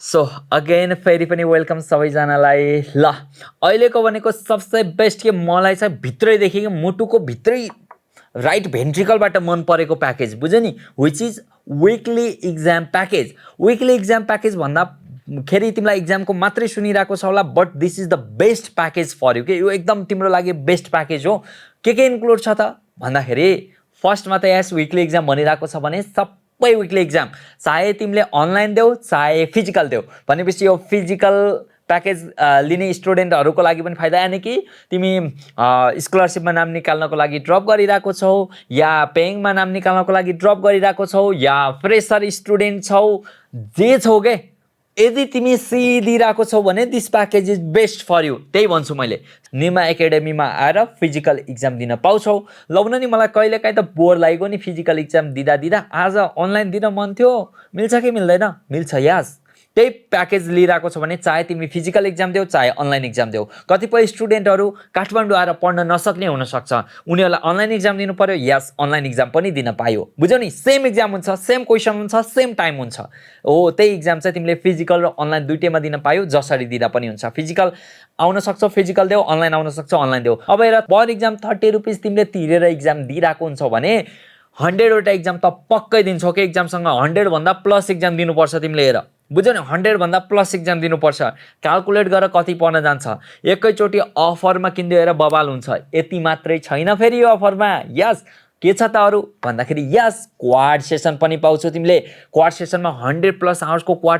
So again फेरि पनि welcome सबैजनालाई। ल अहिलेको भनेको सबसे बेस्ट के मलाई चाहिँ भित्रैदेखि मुटुको भित्रै राइट भेन्ट्रिकलबाट मन परेको प्याकेज बुझ्यो नि, which is weekly exam package. Weekly exam package भन्दाखेरि तिमीलाई इक्जामको मात्रै सुनिरहेको छ होला, but this is the best package for you के। यो एकदम तिम्रो लागि बेस्ट प्याकेज हो। के इन्क्लुड छ त भन्दाखेरि फर्स्टमा त यस विकली इक्जाम भनिरहेको छ भने सबै विकली इक्जाम, चाहे तिमीले अनलाइन देऊ चाहे फिजिकल देऊ, भनेपछि यो फिजिकल प्याकेज लिने स्टुडेन्टहरूको लागि पनि फाइदा, यानि कि तिमी स्कलरसिपमा नाम निकाल्नको लागि ड्रप गरिरहेको छौ, या पेइङमा नाम निकाल्नको लागि ड्रप गरिरहेको छौ, या फ्रेसर स्टुडेन्ट छौ, जे छौ के, यदि तिमी CEE दिइरहेको छौ भने this package is best for you. त्यही भन्छु मैले। निमा एकाडेमीमा आएर फिजिकल इक्जाम दिन पाउँछौ। लौन नि, मलाई कहिलेकाहीँ त बोर लाग्यो नि फिजिकल इक्जाम दिँदा आज अनलाइन दिन मन थियो। मिल्छ कि मिल्दैन? मिल्छ यास। त्यही प्याकेज लिइरहेको छ भने चाहे तिमी फिजिकल इक्जाम देऊ चाहे अनलाइन इक्जाम देऊ। कतिपय स्टुडेन्टहरू काठमाडौँ आएर पढ्न नसक्ने हुनसक्छ, उनीहरूलाई अनलाइन इक्जाम दिनु पर्यो, यस अनलाइन इक्जाम पनि दिन पायो। बुझ्यौ नि, सेम इक्जाम हुन्छ, सेम क्वेसन हुन्छ, सेम टाइम हुन्छ। हो, त्यही इक्जाम चाहिँ तिमीले फिजिकल र अनलाइन दुइटैमा दिन पायो, जसरी दिँदा पनि हुन्छ। फिजिकल आउन सक्छौ फिजिकल देऊ, अनलाइन आउन सक्छौ अनलाइन देऊ। अब हेर, पर इक्जाम 30 रुपिस तिमीले तिरेर इक्जाम दिइरहेको हुन्छौ भने 100वटा इक्जाम त पक्कै दिन्छौ कि। इक्जामसँग 100 भन्दा प्लस इक्जाम दिनुपर्छ तिमीले। हेर बुझ्यौ नि, 100 भन्दा प्लस इक्जाम दिनुपर्छ। क्यालकुलेट गरेर कति पर्न जान्छ। एकैचोटि अफरमा किनिदियो हेर बबाल हुन्छ। यति मात्रै छैन फेरि यो अफरमा। यस, के छ त अरू भन्दाखेरि यस क्वाड सेसन पनि पाउँछौ तिमीले। क्वाड सेसनमा 100+ आवर्सको क्वाड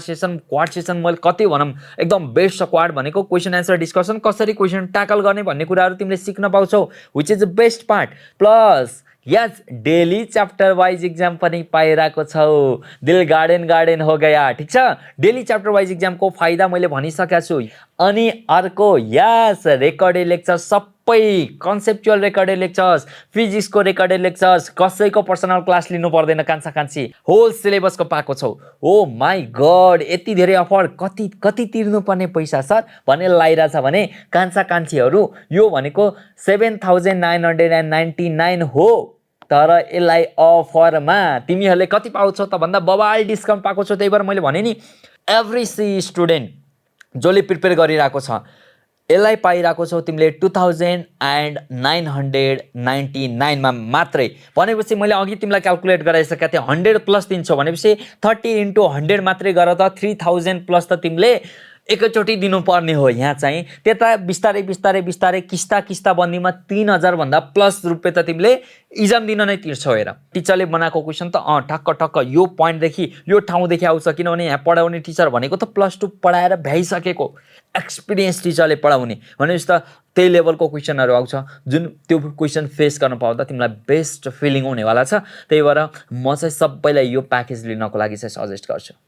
सेसन मैले कति भनौँ, एकदम बेस्ट छ। क्वाड भनेको क्वेसन एन्सर डिस्कसन, कसरी क्वेसन ट्याकल गर्ने भन्ने कुराहरू तिमीले सिक्न पाउँछौ, which is the best part. Plus yes daily chapter wise exam पनि पाइरहेको छौ। दिल गार्डन हो गया, ठिक छ। डेली च्याप्टर वाइज इक्जामको फाइदा मैले भनिसकेको छु। अनि अर्को यस रेकर्डेड लेक्चर, सबै कन्सेप्चुअल रेकर्डेड लेक्चर्स, फिजिक्सको रेकर्डेड लेक्चर्स, कसैको पर्सनल क्लास लिनु पर्दैन, कान्छी होल सिलेबसको पाएको छौ। ओ माई गड, यति धेरै अफर, कति तिर्नुपर्ने पैसा सर भन्ने लागिरहेछ भने कान्छीहरू, यो भनेको 7,999 हो। तर यसलाई अफरमा तिमीहरूले कति पाउँछौ त भन्दा बबाल डिस्काउन्ट पाएको छौ। त्यही भएर मैले भने नि, एभ्री CEE स्टुडेन्ट जसले प्रिपेयर गरिरहेको छ यसलाई पाइरहेको छौ तिमीले 2,999 मा मात्रै। भनेपछि मैले अघि तिमीलाई क्यालकुलेट गराइसकेको थिएँ, 100+ दिन्छौ भनेपछि 30 × 100 मात्रै गर त 3000+ त तिमीले एकैचोटि दिनुपर्ने हो। यहाँ चाहिँ त्यता बिस्तारै किस्ता बन्दीमा 3000 भन्दा प्लस रुपियाँ त तिमीले इक्जाम दिन नै तिर्छौ। हेर, टिचरले बनाएको क्वेसन त ठक्क यो पोइन्टदेखि यो ठाउँदेखि आउँछ, किनभने यहाँ पढाउने टिचर भनेको त +2 पढाएर भ्याइसकेको एक्सपिरियन्स टिचरले पढाउने, भनेपछि त त्यही लेभलको क्वेसनहरू आउँछ, जुन त्यो क्वेसन फेस गर्न पाउँदा तिमीलाई बेस्ट फिलिङ हुनेवाला छ। त्यही भएर म चाहिँ सबैलाई यो प्याकेज लिनको लागि चाहिँ सजेस्ट गर्छु।